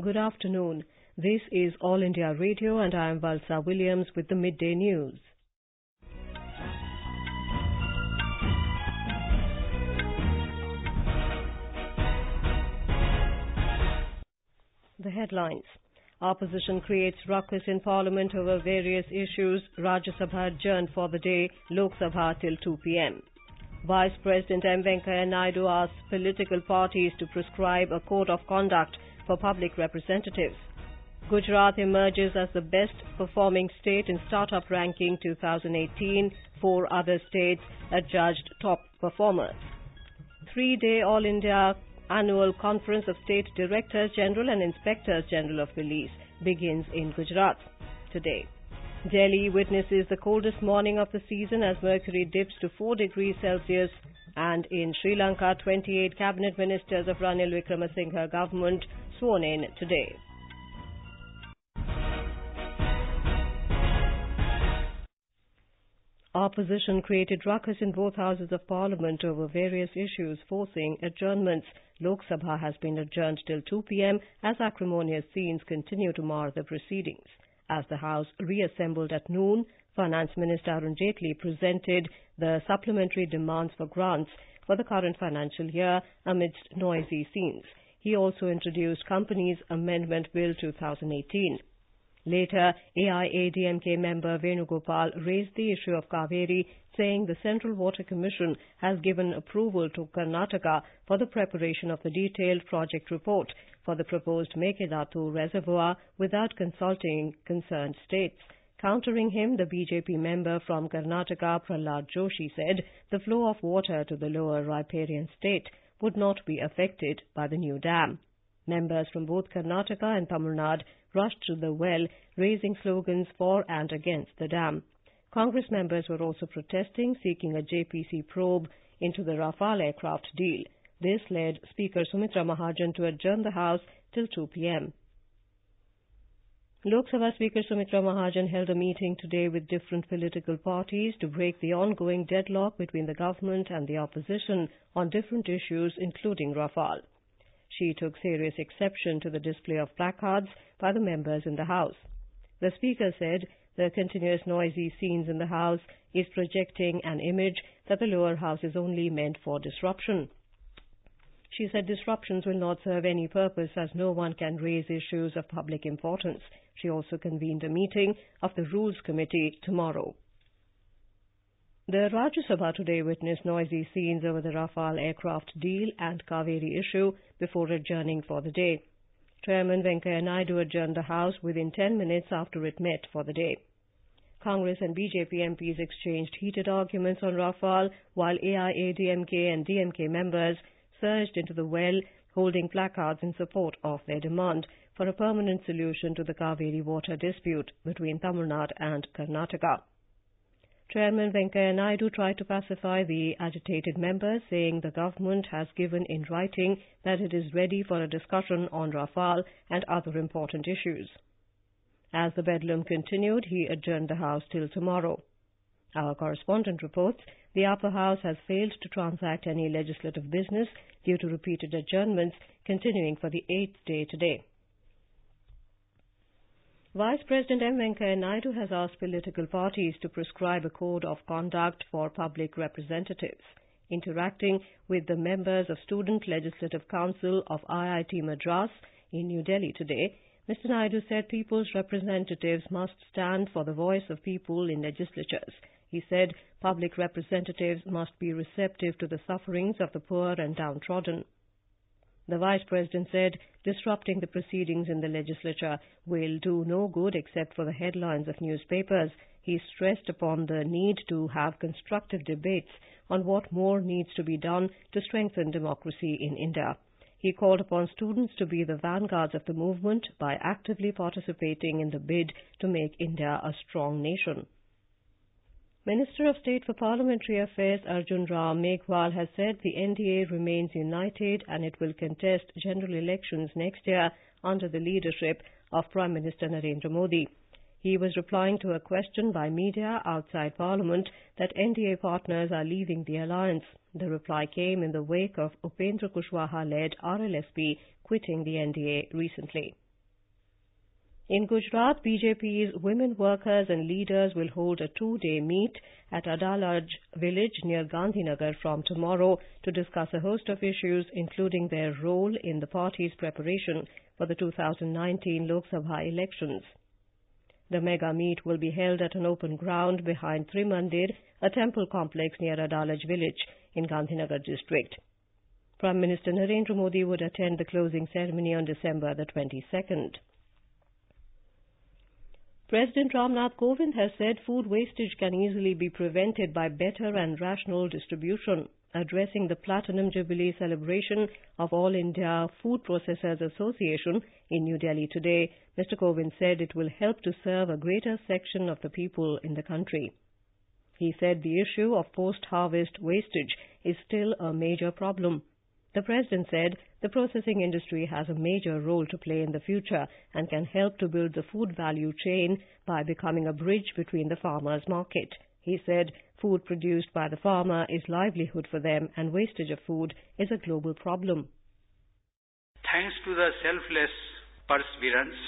Good afternoon. This is All India Radio and I am Valsa Williams with the Midday News. The headlines. Opposition creates ruckus in Parliament over various issues. Rajya Sabha adjourned for the day. Lok Sabha till 2 p.m. Vice President M. Venkaiah Naidu asks political parties to prescribe a code of conduct for public representatives. Gujarat emerges as the best performing state in Startup Ranking 2018. 4 other states adjudged top performers. 3-day All India Annual Conference of State Directors General and Inspectors General of Police begins in Gujarat today. Delhi witnesses the coldest morning of the season as mercury dips to 4 degrees Celsius, and in Sri Lanka, 28 cabinet ministers of Ranil Wickremesinghe government sworn in today. Opposition created ruckus in both houses of Parliament over various issues, forcing adjournments. Lok Sabha has been adjourned till 2 p.m. as acrimonious scenes continue to mar the proceedings. As the House reassembled at noon, Finance Minister Arun Jaitley presented the supplementary demands for grants for the current financial year amidst noisy scenes. He also introduced Companies Amendment Bill 2018. Later, AIADMK member Venugopal raised the issue of Kaveri, saying the Central Water Commission has given approval to Karnataka for the preparation of the detailed project report for the proposed Mekedatu reservoir without consulting concerned states. Countering him, the BJP member from Karnataka, Prahlad Joshi, said the flow of water to the lower riparian state would not be affected by the new dam. Members from both Karnataka and Tamil Nadu rushed to the well, raising slogans for and against the dam. Congress members were also protesting, seeking a JPC probe into the Rafale aircraft deal. This led Speaker Sumitra Mahajan to adjourn the House till 2 p.m. Lok Sabha Speaker Sumitra Mahajan held a meeting today with different political parties to break the ongoing deadlock between the government and the opposition on different issues, including Rafale. She took serious exception to the display of placards by the members in the House. The Speaker said the continuous noisy scenes in the House is projecting an image that the lower house is only meant for disruption. She said disruptions will not serve any purpose as no one can raise issues of public importance. She also convened a meeting of the Rules Committee tomorrow. The Rajya Sabha today witnessed noisy scenes over the Rafale aircraft deal and Kaveri issue before adjourning for the day. Chairman Venkaiah Naidu adjourned the House within 10 minutes after it met for the day. Congress and BJP MPs exchanged heated arguments on Rafale, while AIADMK and DMK members surged into the well, holding placards in support of their demand for a permanent solution to the Kaveri water dispute between Tamil Nadu and Karnataka. Chairman Venkaiah Naidu tried to pacify the agitated members, saying the government has given in writing that it is ready for a discussion on Rafale and other important issues. As the bedlam continued, he adjourned the House till tomorrow. Our correspondent reports the upper house has failed to transact any legislative business due to repeated adjournments continuing for the 8th day today. Vice President M. Venkaiah Naidu has asked political parties to prescribe a code of conduct for public representatives. Interacting with the members of Student Legislative Council of IIT Madras in New Delhi today, Mr. Naidu said people's representatives must stand for the voice of people in legislatures. He said public representatives must be receptive to the sufferings of the poor and downtrodden. The Vice President said disrupting the proceedings in the legislature will do no good except for the headlines of newspapers. He stressed upon the need to have constructive debates on what more needs to be done to strengthen democracy in India. He called upon students to be the vanguards of the movement by actively participating in the bid to make India a strong nation. Minister of State for Parliamentary Affairs Arjun Ram Meghwal has said the NDA remains united and it will contest general elections next year under the leadership of Prime Minister Narendra Modi. He was replying to a question by media outside Parliament that NDA partners are leaving the alliance. The reply came in the wake of Upendra Kushwaha-led RLSP quitting the NDA recently. In Gujarat, BJP's women workers and leaders will hold a two-day meet at Adalaj village near Gandhinagar from tomorrow to discuss a host of issues, including their role in the party's preparation for the 2019 Lok Sabha elections. The mega meet will be held at an open ground behind Trimandir, a temple complex near Adalaj village in Gandhinagar district. Prime Minister Narendra Modi would attend the closing ceremony on December the 22nd. President Ramnath Kovind has said food wastage can easily be prevented by better and rational distribution. Addressing the Platinum Jubilee celebration of All India Food Processors Association in New Delhi today, Mr. Kovind said it will help to serve a greater section of the people in the country. He said the issue of post-harvest wastage is still a major problem. The President said the processing industry has a major role to play in the future and can help to build the food value chain by becoming a bridge between the farmers' market. He said food produced by the farmer is livelihood for them and wastage of food is a global problem. Thanks to the selfless perseverance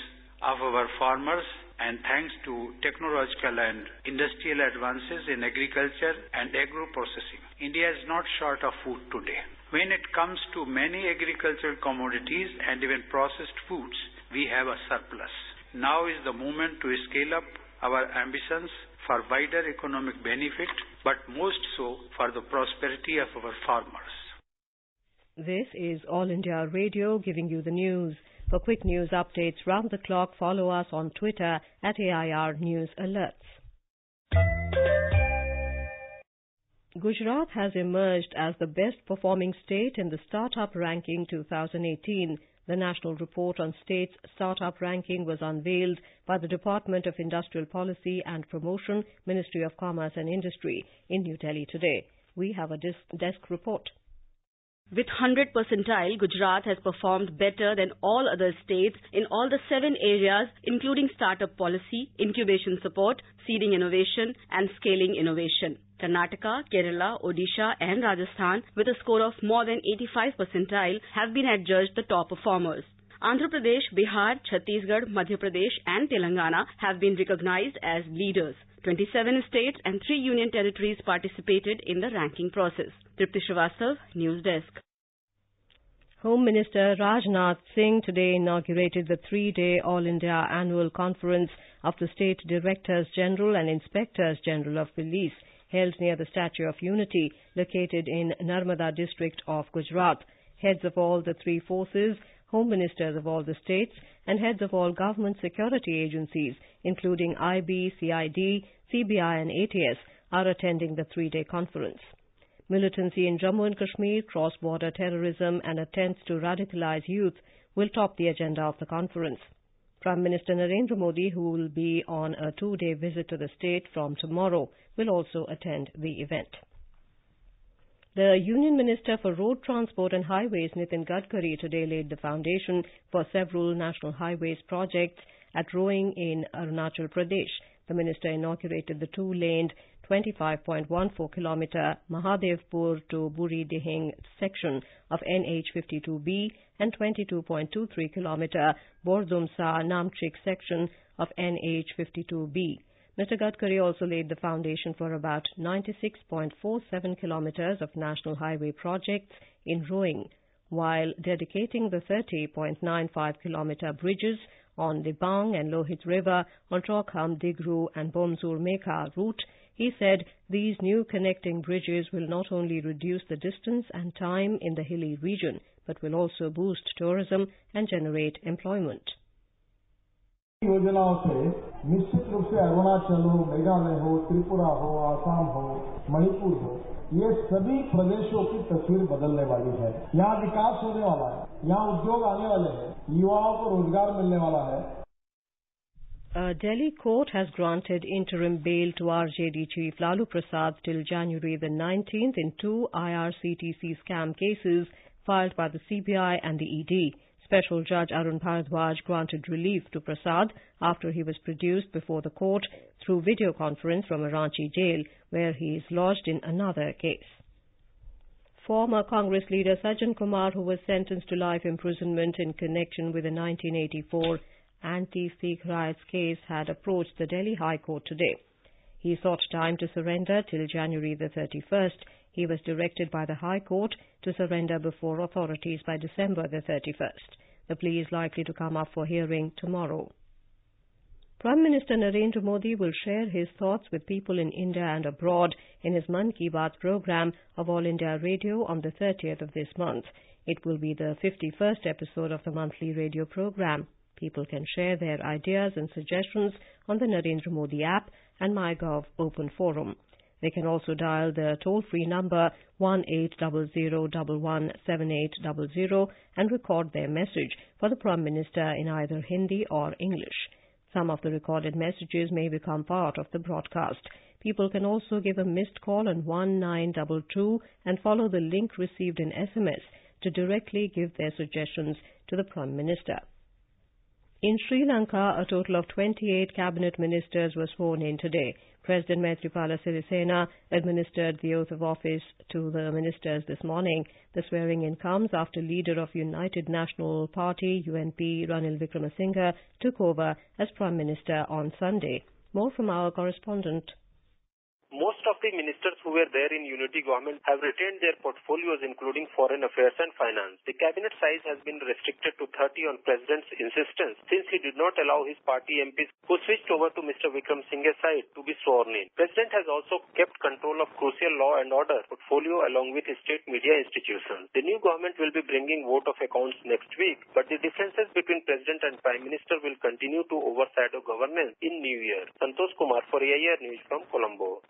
of our farmers and thanks to technological and industrial advances in agriculture and agro-processing, India is not short of food today. When it comes to many agricultural commodities and even processed foods, we have a surplus. Now is the moment to scale up our ambitions for wider economic benefit, but most so for the prosperity of our farmers. This is All India Radio giving you the news. For quick news updates round the clock, follow us on Twitter at AIR News Alerts. Gujarat has emerged as the best performing state in the Startup Ranking 2018. The national report on states' startup ranking was unveiled by the Department of Industrial Policy and Promotion, Ministry of Commerce and Industry in New Delhi today. We have a desk report. With 100 percentile, Gujarat has performed better than all other states in all the 7 areas, including startup policy, incubation support, seeding innovation, and scaling innovation. Karnataka, Kerala, Odisha, and Rajasthan, with a score of more than 85 percentile, have been adjudged the top performers. Andhra Pradesh, Bihar, Chhattisgarh, Madhya Pradesh, and Telangana have been recognized as leaders. 27 states and 3 union territories participated in the ranking process. Tripti Srivastav, News Desk. Home Minister Rajnath Singh today inaugurated the 3-day All India Annual Conference of the State Directors General and Inspectors General of Police, held near the Statue of Unity, located in Narmada district of Gujarat. Heads of all the 3 forces, Home Ministers of all the states, and heads of all government security agencies, including IB, CID, CBI and ATS, are attending the 3-day conference. Militancy in Jammu and Kashmir, cross-border terrorism and attempts to radicalize youth will top the agenda of the conference. Prime Minister Narendra Modi, who will be on a 2-day visit to the state from tomorrow, will also attend the event. The Union Minister for Road Transport and Highways, Nitin Gadkari, today laid the foundation for several national highways projects at Roing in Arunachal Pradesh. The minister inaugurated the 2-laned 25.14-kilometre Mahadevpur to Buri Dihing section of NH52B and 22.23-kilometre Bordumsa Namchik section of NH52B. Mr. Gadkari also laid the foundation for about 96.47 kilometres of national highway projects in Roing, while dedicating the 30.95-kilometre bridges on the Bang and Lohit River on Trokham, Digru and Bomzur Mekha route. He said these new connecting bridges will not only reduce the distance and time in the hilly region, but will also boost tourism and generate employment. योजनाओं से निश्चित रूप से अरुणाचल हो, मेघालय हो, त्रिपुरा हो, आसाम हो, मणिपुर हो, ये सभी प्रदेशों की तस्वीर बदलने वाली है। यहाँ विकास होने वाला है, यहाँ उद्योग आने वाले हैं, युवाओं को रोजगार मिलने वाला है। A Delhi court has granted interim bail to RJD Chief Lalu Prasad till January the 19th in 2 IRCTC scam cases filed by the CBI and the ED. Special Judge Arun Bharadwaj granted relief to Prasad after he was produced before the court through video conference from a Ranchi jail, where he is lodged in another case. Former Congress leader Sajjan Kumar, who was sentenced to life imprisonment in connection with the 1984 anti-Sikh riots case had approached the Delhi High Court today. He sought time to surrender till January the 31st. He was directed by the High Court to surrender before authorities by December the 31st. The plea is likely to come up for hearing tomorrow. Prime Minister Narendra Modi will share his thoughts with people in India and abroad in his Mann Ki Baat program of All India Radio on the 30th of this month. It will be the 51st episode of the monthly radio program. People can share their ideas and suggestions on the Narendra Modi app and MyGov open forum. They can also dial the toll-free number 1800117800 and record their message for the Prime Minister in either Hindi or English. Some of the recorded messages may become part of the broadcast. People can also give a missed call on 1922 and follow the link received in SMS to directly give their suggestions to the Prime Minister. In Sri Lanka, a total of 28 cabinet ministers were sworn in today. President Maithripala Sirisena administered the oath of office to the ministers this morning. The swearing-in comes after leader of United National Party, UNP, Ranil Wickremesinghe, took over as Prime Minister on Sunday. More from our correspondent. Most of the ministers who were there in unity government have retained their portfolios, including foreign affairs and finance. The cabinet size has been restricted to 30 on president's insistence, since he did not allow his party MPs who switched over to Mr. Wickremesinghe's side to be sworn in. President has also kept control of crucial law and order portfolio along with state media institutions. The new government will be bringing vote of accounts next week, but the differences between president and prime minister will continue to overshadow governance in New Year. Santosh Kumar for AIR News from Colombo.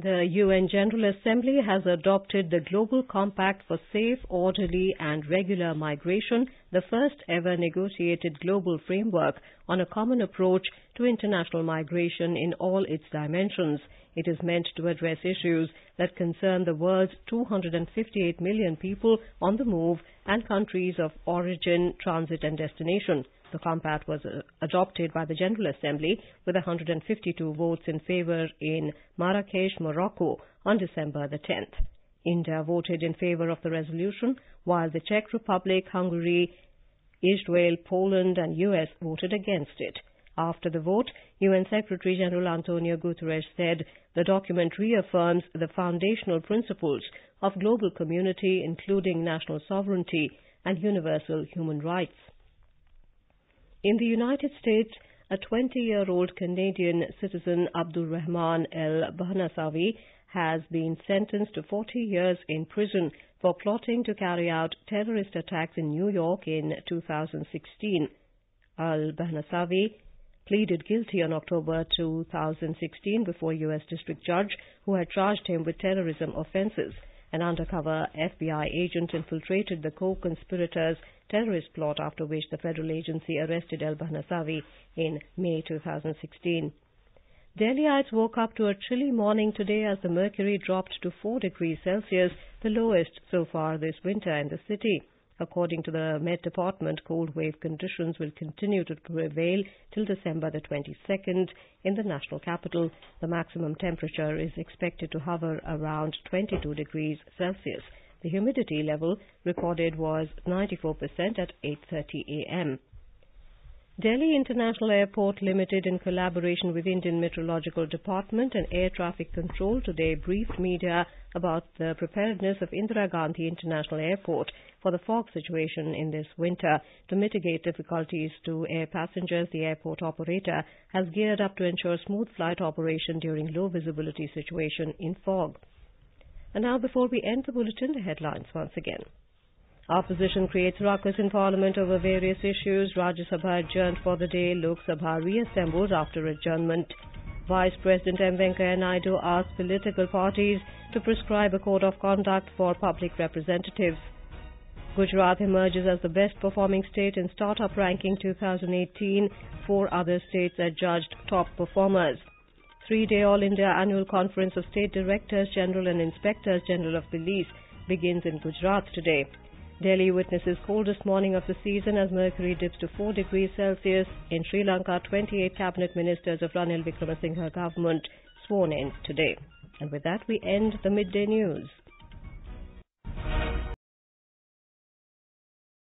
The UN General Assembly has adopted the Global Compact for Safe, Orderly and Regular Migration, the first ever negotiated global framework on a common approach to international migration in all its dimensions. It is meant to address issues that concern the world's 258 million people on the move and countries of origin, transit and destination. The compact was adopted by the General Assembly with 152 votes in favour in Marrakesh, Morocco on December the 10th. India voted in favour of the resolution, while the Czech Republic, Hungary, Israel, Poland and US voted against it. After the vote, UN Secretary-General Antonio Guterres said the document reaffirms the foundational principles of global community, including national sovereignty and universal human rights. In the United States, a 20-year-old Canadian citizen, Abdul Rahman El Bahnasawi, has been sentenced to 40 years in prison for plotting to carry out terrorist attacks in New York in 2016. El Bahnasawi pleaded guilty on October 2016 before a U.S. district judge who had charged him with terrorism offenses. An undercover FBI agent infiltrated the co-conspirators' terrorist plot, after which the federal agency arrested El Bahnasawi in May 2016. Delhiites woke up to a chilly morning today as the mercury dropped to 4 degrees Celsius, the lowest so far this winter in the city. According to the Met Department, cold wave conditions will continue to prevail till December the 22nd in the national capital. The maximum temperature is expected to hover around 22 degrees Celsius. The humidity level recorded was 94% at 8:30 a.m. Delhi International Airport Limited, in collaboration with Indian Meteorological Department and Air Traffic Control, today briefed media about the preparedness of Indira Gandhi International Airport for the fog situation in this winter. To mitigate difficulties to air passengers, the airport operator has geared up to ensure smooth flight operation during low visibility situation in fog. And now, before we end the bulletin, the headlines once again. Opposition creates ruckus in Parliament over various issues. Rajya Sabha adjourned for the day. Lok Sabha reassembles after adjournment. Vice President M. Venkaiah Naidu asked political parties to prescribe a code of conduct for public representatives. Gujarat emerges as the best performing state in Startup Ranking 2018. 4 other states adjudged top performers. 3-day All India Annual Conference of State Directors General and Inspectors General of Police begins in Gujarat today. Delhi witnesses coldest morning of the season as mercury dips to 4 degrees Celsius. In Sri Lanka, 28 cabinet ministers of Ranil Wickremesinghe government sworn in today. And with that, we end the midday news.